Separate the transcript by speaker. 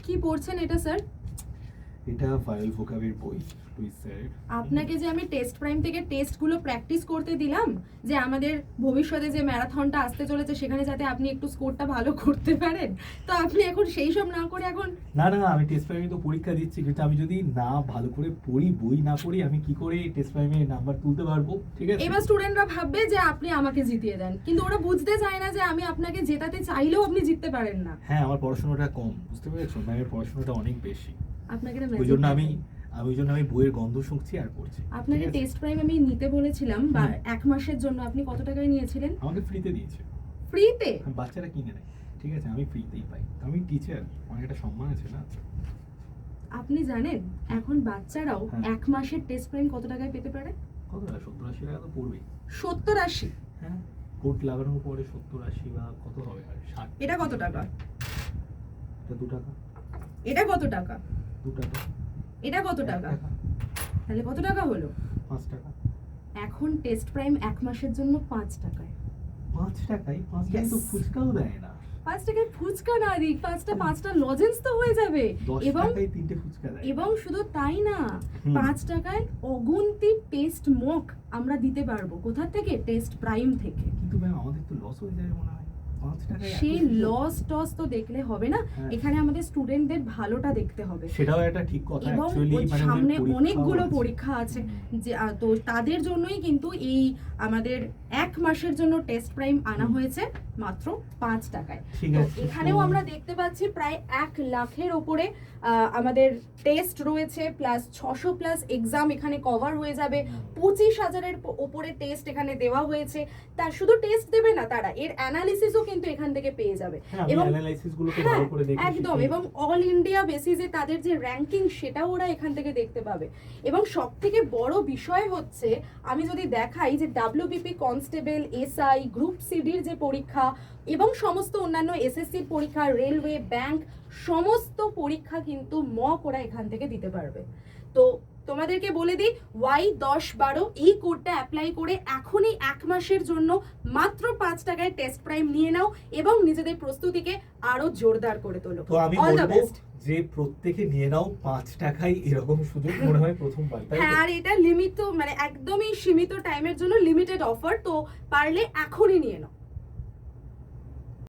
Speaker 1: কি পড়ছেন এটা স্যার?
Speaker 2: এটা ভায়োল ভোকাবের বই।
Speaker 1: আপনাকে যে আমি টেস্ট প্রাইম থেকে টেস্টগুলো প্র্যাকটিস করতে দিলাম, যে আমাদের ভবিষ্যতে যে ম্যারাথনটা আসতে চলেছে সেখানে যাতে আপনি একটু স্কোরটা ভালো করতে পারেন, তো আপনি এখন সেই সব না করে এখন
Speaker 2: না আমি টেস্ট প্রাইমে তো পরীক্ষা দিচ্ছি, কিন্তু আমি যদি না ভালো করে পড়ি, বই না পড়ি, আমি কি করে টেস্ট প্রাইমে নাম্বার তুলতে পারবো? ঠিক আছে,
Speaker 1: এবার স্টুডেন্টরা ভাববে যে আপনি আমাকে জিতিয়ে দেন, কিন্তু ওরা বুঝতে চায় না যে আমি আপনাকে জেতাতে চাইলেও আপনি জিততে পারেন না।
Speaker 2: হ্যাঁ, আমার পড়াশোনাটা কম, বুঝতে পেরেছো? ম্যামের পড়াশোনাটা অনেক বেশি,
Speaker 1: আপনাকে
Speaker 2: ওই জন্য আমি বইয়ের গন্ধ শুনছি আর পড়ছি।
Speaker 1: আপনাকে টেস্ট প্রাইম আমি নিতে বলেছিলাম বা 1 মাসের জন্য, আপনি কত টাকায় নিয়েছিলেন?
Speaker 2: আমাকে ফ্রিতে দিয়েছে।
Speaker 1: ফ্রিতে?
Speaker 2: বাচ্চারা কিনে নেয়, ঠিক আছে, আমি ফ্রিতেই পাই, আমি টিচার, অনেক একটা সম্মান আছে না।
Speaker 1: আপনি জানেন এখন বাচ্চারাও 1 মাসের টেস্ট প্রাইম কত টাকায় পেতে পারে?
Speaker 2: কত টাকা? 70-80 টাকা তো পড়বেই।
Speaker 1: 70-80?
Speaker 2: হ্যাঁ, কোট লাগানোর পরে 70-80 বা কত হবে? আর 60।
Speaker 1: এটা কত টাকা?
Speaker 2: এটা 2 টাকা।
Speaker 1: এটা কত টাকা?
Speaker 2: 2 টাকা।
Speaker 1: এটা কত টাকা? তাহলে কত টাকা হলো?
Speaker 2: 5 টাকা।
Speaker 1: এখন টেস্ট প্রাইম 1 মাসের জন্য 5 টাকায়।
Speaker 2: 5 টাকায়? 5 টাকায় তো ফুচকাও দেয় না।
Speaker 1: 5 টাকায় ফুচকা না দিক, 5টা লজেন্স তো হয়ে যাবে।
Speaker 2: 10 টাকায় 3টে ফুচকা দেয়।
Speaker 1: এবং শুধু তাই না, 5 টাকায় অগুন্তি টেস্ট মক আমরা দিতে পারবো। কোথা থেকে? টেস্ট প্রাইম থেকে।
Speaker 2: কিন্তু ম্যাম আমাদের তো লস হয়ে যাবে মনে হয়। 5 টাকায়
Speaker 1: সেই লস টস তো দেখলে হবে না, এখানে আমাদের স্টুডেন্টদের ভালোটা দেখতে হবে।
Speaker 2: সেটাও একটা ঠিক কথা।
Speaker 1: এবং সামনে অনেকগুলো পরীক্ষা আছে, যে তো তাদের জন্যই কিন্তু এই আমাদের 1 মাসের জন্য টেস্ট প্রাইম আনা হয়েছে মাত্র 5 টাকায়। তো এখানেও আমরা দেখতে পাচ্ছি প্রায় 1 লাখের ওপরে আমাদের টেস্ট রয়েছে, প্লাস 600 প্লাস এক্সাম এখানে কভার হয়ে যাবে। 25,000-এর ওপরে টেস্ট এখানে দেওয়া হয়েছে। তার শুধু টেস্ট দেবে না, তারা এর অ্যানালিসিসও কিন্তু এখান থেকে পেয়ে যাবে।
Speaker 2: এবং অ্যানালাইসিসগুলোকে ভালো করে দেখে
Speaker 1: একদম, এবং অল ইন্ডিয়া বেসিসে তাদের যে র‍্যাঙ্কিং সেটাও ওরা এখান থেকে দেখতে পাবে। এবং সবথেকে বড় বিষয় হচ্ছে, আমি যদি দেখাই যে WBP কনস্টেবল, SI, গ্রুপ সিডির যে পরীক্ষা এবং সমস্ত অন্যান্য SSCর পরীক্ষা, রেলওয়ে, ব্যাংক, সমস্ত পরীক্ষা কিন্তু মক ওরা এখান থেকে দিতে পারবে। তো তোমাদেরকে বলে দিই, Y1012 এই কোডটা অ্যাপ্লাই করে এখনই 1 মাসের জন্য মাত্র 5 টাকায় টেস্ট প্রাইম নিয়ে নাও এবং নিজেদের প্রস্তুতিকে আরো জোরদার করে তোলো।
Speaker 2: তো আমি বলবো যে প্রত্যেকে নিয়ে নাও 5 টাকায়, এরকম সুযোগ মনে হয় প্রথমবার।
Speaker 1: হ্যাঁ, আর এটা লিমিট, তো মানে একদমই সীমিত টাইমের জন্য লিমিটেড অফার, তো পারলে এখনই নিয়ে নাও।